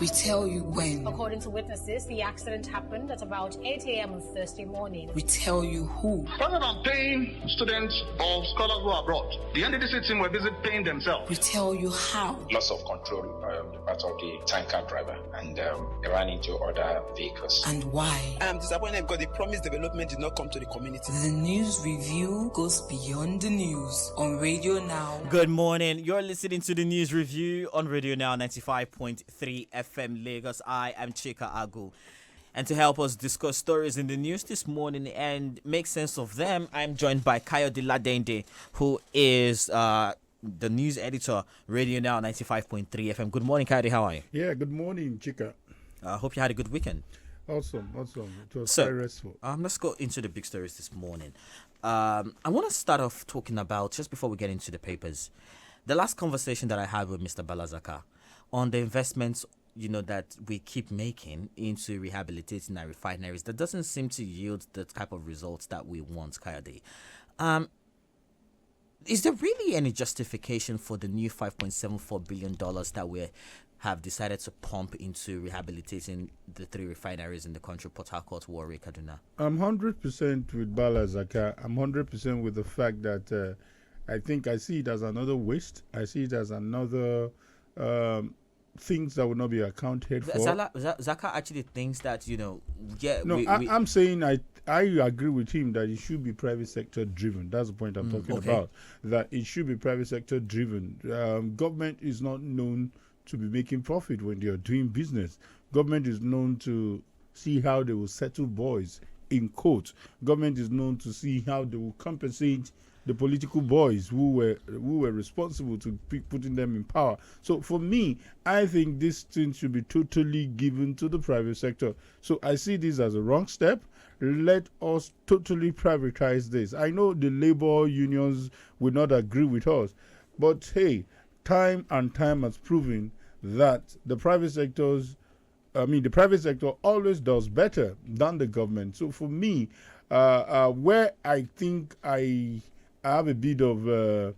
We tell you when. According to witnesses, the accident happened at about 8 a.m. on Thursday morning. We tell you who. Rather than paying students or scholars who are abroad, the NDDC team were busy paying themselves. We tell you how. Loss of control on the part of the tanker driver, and they ran into other vehicles. And why. I am disappointed because the promised development did not come to the community. The news review goes beyond the news on Radio Now. Good morning. You're listening to the news review on Radio Now 95.3 FM Lagos. I am Chika Agu. And to help us discuss stories in the news this morning and make sense of them, I'm joined by Kayode Ladeinde, who is the news editor, Radio Now 95.3 FM. Good morning, Kayode. How are you? Yeah, good morning, Chika. I hope you had a good weekend. Awesome. It was very restful. Let's go into the big stories this morning. I want to start off talking about, just before we get into the papers, the last conversation that I had with Mr. Balazaka on the investments, that we keep making into rehabilitating our refineries, that doesn't seem to yield the type of results that we want, Kayode. Is there really any justification for the new $5.74 billion that we have decided to pump into rehabilitating the 3 refineries in the country, Port Harcourt, Warri, Kaduna? I'm 100% with Balazaka. I'm 100% with the fact that I see it as another waste. I see it as another things that will not be accounted for. Zaka actually thinks that, I'm saying I agree with him that it should be private sector driven. That's the point I'm talking about. That it should be private sector driven. Government is not known to be making profit when they are doing business. Government is known to see how they will settle boys in court. Government is known to see how they will compensate the political boys who were responsible to putting them in power. So for me, I think this thing should be totally given to the private sector. So I see this as a wrong step. Let us totally privatize this. I know the labor unions will not agree with us, but hey, time and time has proven that the private sector always does better than the government. So for me, where I think I have a bit of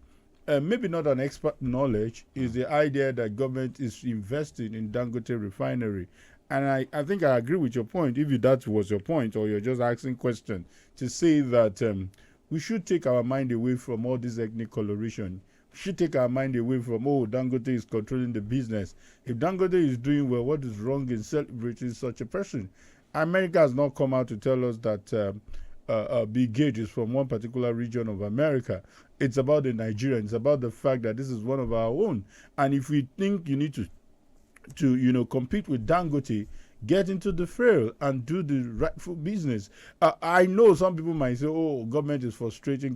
maybe not an expert knowledge is the idea that government is investing in Dangote Refinery. And I think I agree with your point, if that was your point, or you're just asking question, to say that we should take our mind away from all this ethnic coloration. We should take our mind away from, Dangote is controlling the business. If Dangote is doing well, what is wrong in celebrating such a person? America has not come out to tell us that Bill Gates is from one particular region of America. It's about the Nigerians. It's about the fact that this is one of our own. And if we think you need to compete with Dangote, get into the fray and do the rightful business. I know some people might say, government is frustrating.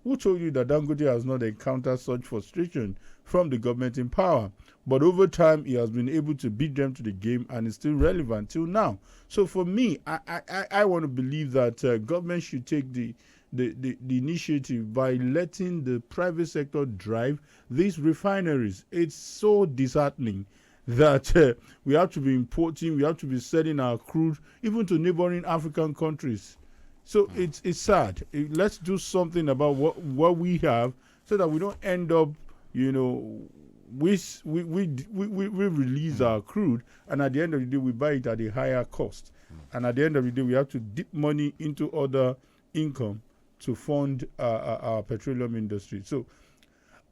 Who told you that Dangote has not encountered such frustration from the government in power? But over time, he has been able to beat them to the game and is still relevant till now. So for me, I want to believe that government should take the initiative by letting the private sector drive these refineries. It's so disheartening that we have to be importing, we have to be selling our crude even to neighboring African countries. So it's sad. Let's do something about what we have so that we don't end up, we release our crude, and at the end of the day we buy it at a higher cost. And at the end of the day we have to dip money into other income to fund our petroleum industry. So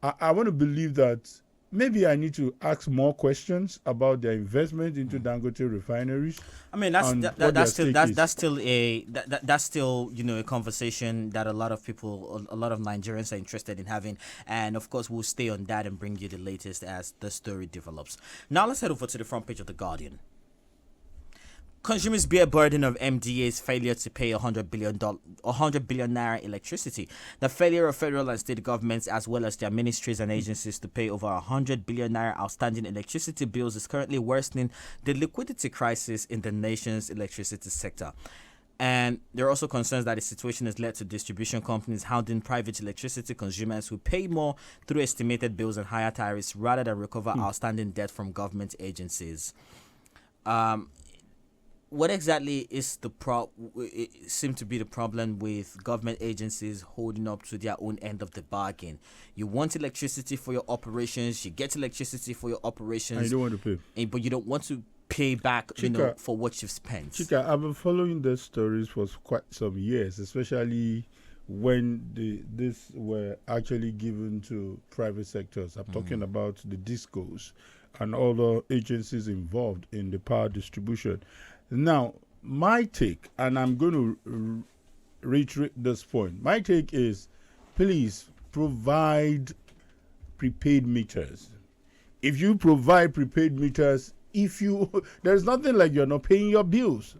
I want to believe that maybe I need to ask more questions about their investment into Dangote refineries. I mean, that's still a conversation that a lot of people, a lot of Nigerians are interested in having, and of course we'll stay on that and bring you the latest as the story develops. Now let's head over to the front page of The Guardian. Consumers bear burden of MDA's failure to pay 100 billion naira electricity. The failure of federal and state governments as well as their ministries and agencies to pay over 100 billion naira outstanding electricity bills is currently worsening the liquidity crisis in the nation's electricity sector. And there are also concerns that the situation has led to distribution companies hounding private electricity consumers who pay more through estimated bills and higher tariffs rather than recover outstanding debt from government agencies. what exactly is the it seem to be the problem with government agencies holding up to their own end of the bargain? You want electricity for your operations, you get electricity for your operations, and you don't want to pay, but you don't want to pay back, Chika, for what you've spent. Chika, I've been following the stories for quite some years, especially when this were actually given to private sectors. I'm talking about the discos and other agencies involved in the power distribution. Now, my take, and I'm going to reiterate this point, my take is, please provide prepaid meters. If you provide prepaid meters, there's nothing like you're not paying your bills.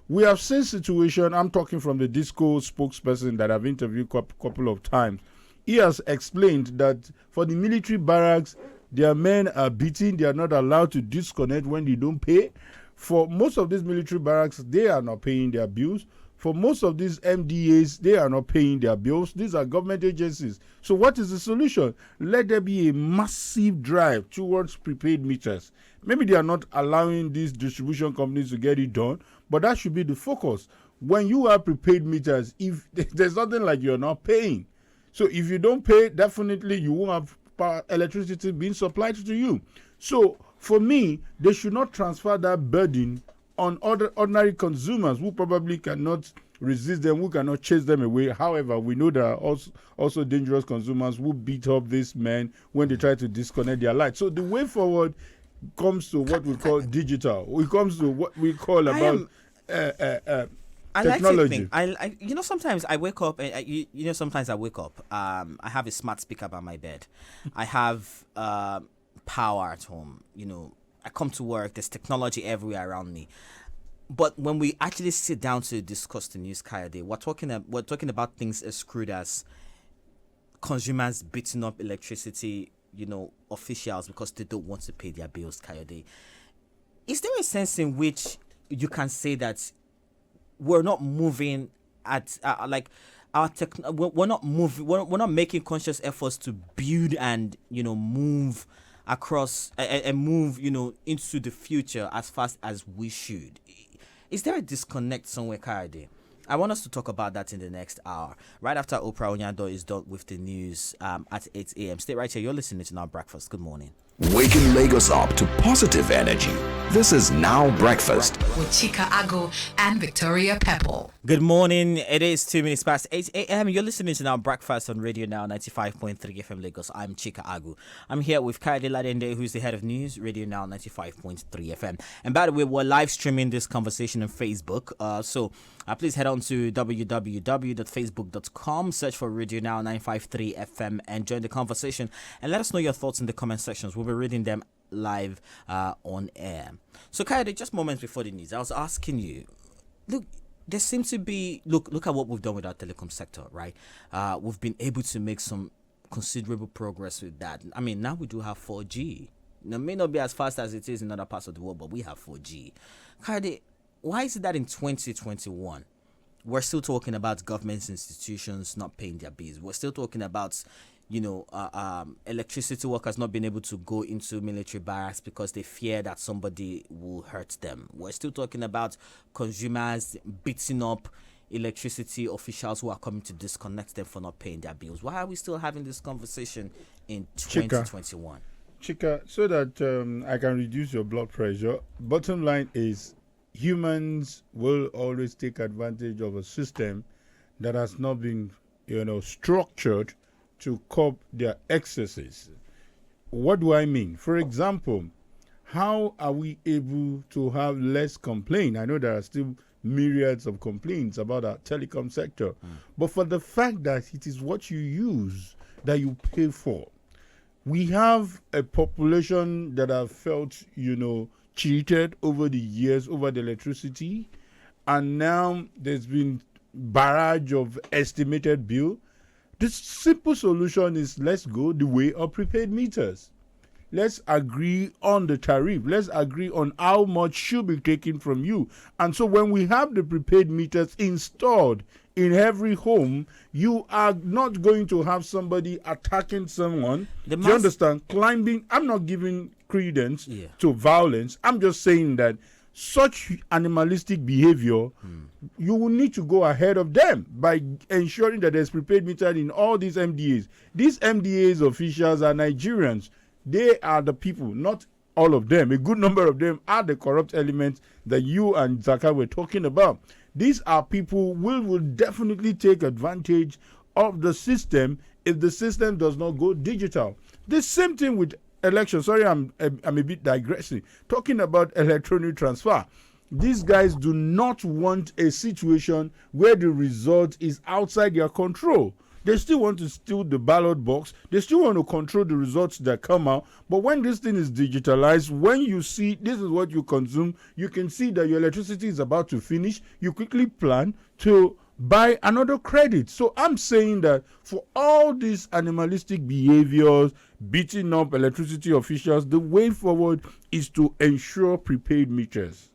We have seen situation, I'm talking from the disco spokesperson that I've interviewed a couple of times. He has explained that for the military barracks, their men are beaten, they are not allowed to disconnect when they don't pay. For most of these military barracks, they are not paying their bills. For most of these MDAs, they are not paying their bills. These are government agencies. So what is the solution? Let there be a massive drive towards prepaid meters. Maybe they are not allowing these distribution companies to get it done, but that should be the focus. When you have prepaid meters, if there's nothing like you're not paying. So if you don't pay, definitely you won't have electricity being supplied to you. So for me, they should not transfer that burden on other ordinary consumers who probably cannot resist them, who cannot chase them away. However, we know there are also dangerous consumers who beat up these men when they try to disconnect their lights. So the way forward comes to what we call digital. It comes to what we call about technology. Sometimes I wake up and sometimes I wake up. I have a smart speaker by my bed. I have power at home. I come to work. There's technology everywhere around me. But when we actually sit down to discuss the news, Kayode, we're talking about things as crude as consumers beating up electricity, officials because they don't want to pay their bills, Kayode. Is there a sense in which you can say that we're not moving at we're not moving, we're not making conscious efforts to build and move across and move into the future as fast as we should? Is there a disconnect somewhere, Kayode? I want us to talk about that in the next hour, right after Oprah Onyado is done with the news at 8 a.m. Stay right here. You're listening to Now Breakfast. Good morning. Waking Lagos up to positive energy. This is Now Breakfast with Chika Agu and Victoria Pepple. Good morning. It is 2 minutes past 8 a.m. You're listening to Now Breakfast on Radio Now 95.3 FM Lagos. I'm Chika Agu. I'm here with Kayode Ladeinde, who's the head of news, Radio Now 95.3 FM. And by the way, we're live streaming this conversation on Facebook. So please head on to www.facebook.com, search for Radio Now 953 FM and join the conversation. And let us know your thoughts in the comment sections. We'll be reading them live on air. So Kayode, just moments before the news, I was asking you, look, there seems to be, look at what we've done with our telecom sector, right? We've been able to make some considerable progress with that. I mean, now we do have 4G. It may not be as fast as it is in other parts of the world, but we have 4G. Kayode, why is it that in 2021, we're still talking about government institutions not paying their bills? We're still talking about electricity workers not being able to go into military barracks because they fear that somebody will hurt them. We're still talking about consumers beating up electricity officials who are coming to disconnect them for not paying their bills. Why are we still having this conversation in 2021? Chika, so that I can reduce your blood pressure, bottom line is humans will always take advantage of a system that has not been structured to curb their excesses. What do I mean? For example, how are we able to have less complaint? I know there are still myriads of complaints about our telecom sector, but for the fact that it is what you use that you pay for. We have a population that have felt, cheated over the years over the electricity, and now there's been barrage of estimated bill. The simple solution is let's go the way of prepaid meters. Let's agree on the tariff. Let's agree on how much should be taken from you. And so when we have the prepaid meters installed in every home, you are not going to have somebody attacking someone. Do you understand? Climbing. I'm not giving credence to violence. I'm just saying that such animalistic behavior, you will need to go ahead of them by ensuring that there's prepaid metering in all these MDAs. These MDAs officials are Nigerians. They are the people, not all of them. A good number of them are the corrupt elements that you and Zaka were talking about. These are people who will definitely take advantage of the system if the system does not go digital. The same thing with elections. Sorry, I'm a bit digressing. Talking about electronic transfer. These guys do not want a situation where the result is outside their control. They still want to steal the ballot box. They still want to control the results that come out. But when this thing is digitalized, when you see this is what you consume, you can see that your electricity is about to finish. You quickly plan to buy another credit. So I'm saying that for all these animalistic behaviors, beating up electricity officials, the way forward is to ensure prepaid meters.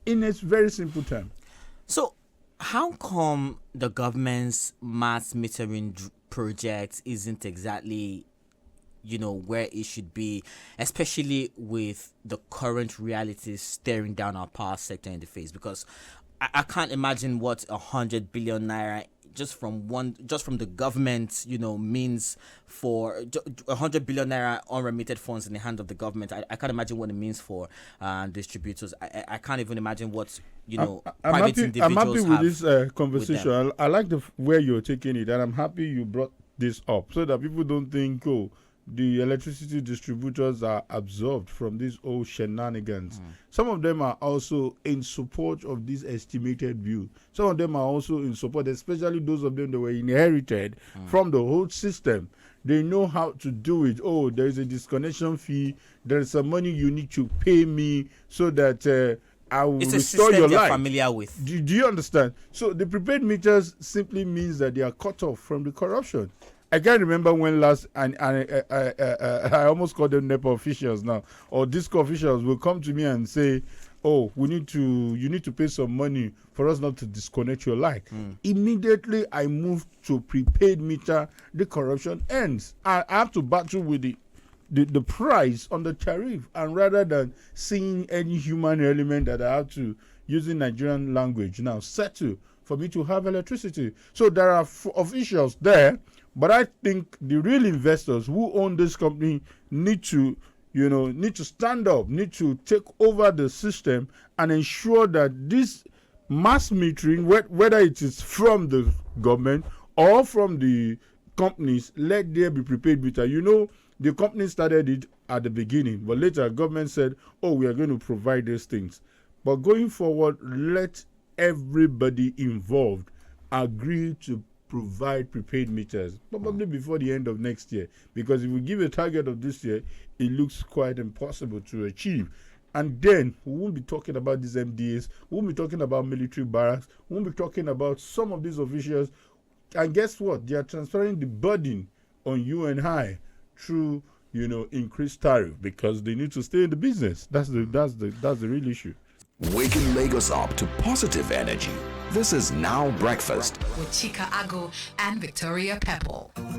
In a very simple term. So, how come the government's mass metering project isn't exactly, where it should be, especially with the current realities staring down our power sector in the face? Because I can't imagine what 100 billion naira just from the government, means for 100 billion naira unremitted funds in the hand of the government. I can't imagine what it means for distributors. I can't even imagine what private individuals I'm happy with have this conversation. with I like where you're taking it, and I'm happy you brought this up so that people don't think, the electricity distributors are absorbed from these old shenanigans. Some of them are also in support of this estimated view. Some of them are also in support, especially those of them that were inherited from the whole system. They know how to do it. Oh, there is a disconnection fee. There is some money you need to pay me so that I will restore your life. Familiar with. Do you understand? So the prepaid meters simply means that they are cut off from the corruption. I can't remember when last, and I almost call them NEPA officials now, or DISCO officials will come to me and say, "Oh, you need to pay some money for us not to disconnect your light." Immediately, I move to prepaid meter. The corruption ends. I have to battle with the price on the tariff, and rather than seeing any human element that I have to, using Nigerian language now, settle for me to have electricity. So there are officials there. But I think the real investors who own this company need to stand up, need to take over the system and ensure that this mass metering, whether it is from the government or from the companies, let there be prepaid meter. The company started it at the beginning, but later government said, "Oh, we are going to provide these things." But going forward, let everybody involved agree to provide prepaid meters, probably before the end of next year. Because if we give a target of this year, it looks quite impossible to achieve. And then we won't be talking about these MDAs, we won't be talking about military barracks, we won't be talking about some of these officials. And guess what? They are transferring the burden on you and I through, increased tariff because they need to stay in the business. That's the real issue. Waking Lagos up to positive energy. This is Now Breakfast with Chika and Victoria Pepple.